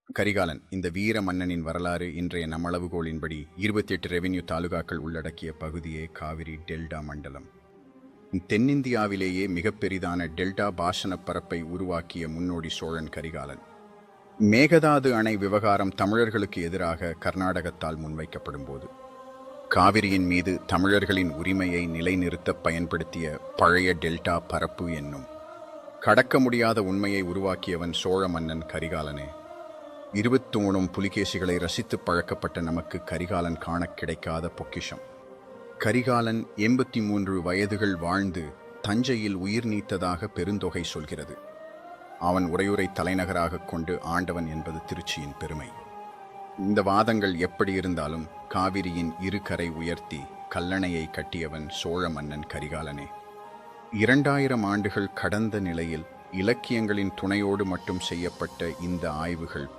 கரிகாலன் இந்த வீர மன்னனின் வரலாறு இன்றைய நம்மளவுகோலின்படி 28 ரெவென்யூ தாலுகாக்கள் உள்ளடக்கிய பகுதியே காவிரி டெல்டா மண்டலம். தென்னிந்தியாவிலேயே மிக பெரிதான டெல்டா பாசனப் பரப்பை உருவாக்கிய முன்னோடி சோழன் கரிகாலன். மேகதாது அணை விவகாரம் தமிழர்களுக்கு எதிராக கர்நாடகத்தால் முன்வைக்கப்படும் போது காவிரியின் மீது தமிழர்களின் உரிமையை நிலைநிறுத்த பயன்படுத்திய பழைய டெல்டா பரப்பு என்னும் கடக்க முடியாத உண்மையை உருவாக்கியவன் சோழ மன்னன் கரிகாலனே. 23 புலிகேசிகளை ரசித்து பழக்கப்பட்ட நமக்கு கரிகாலன் காண கிடைக்காத பொக்கிஷம். கரிகாலன் 83 வயதுகள் வாழ்ந்து தஞ்சையில் உயிர் நீத்ததாக பெருந்தொகை சொல்கிறது. அவன் உறையூரை தலைநகராக கொண்டு ஆண்டவன் என்பது திருச்சியின் பெருமை. இந்த வாதங்கள் எப்படி இருந்தாலும் காவிரியின் இரு கரை உயர்த்தி கல்லணையை கட்டியவன் சோழ மன்னன் கரிகாலனே. 2000 ஆண்டுகள் கடந்த நிலையில் இலக்கியங்களின் துணையோடு மட்டும் செய்யப்பட்ட இந்த ஆய்வுகள்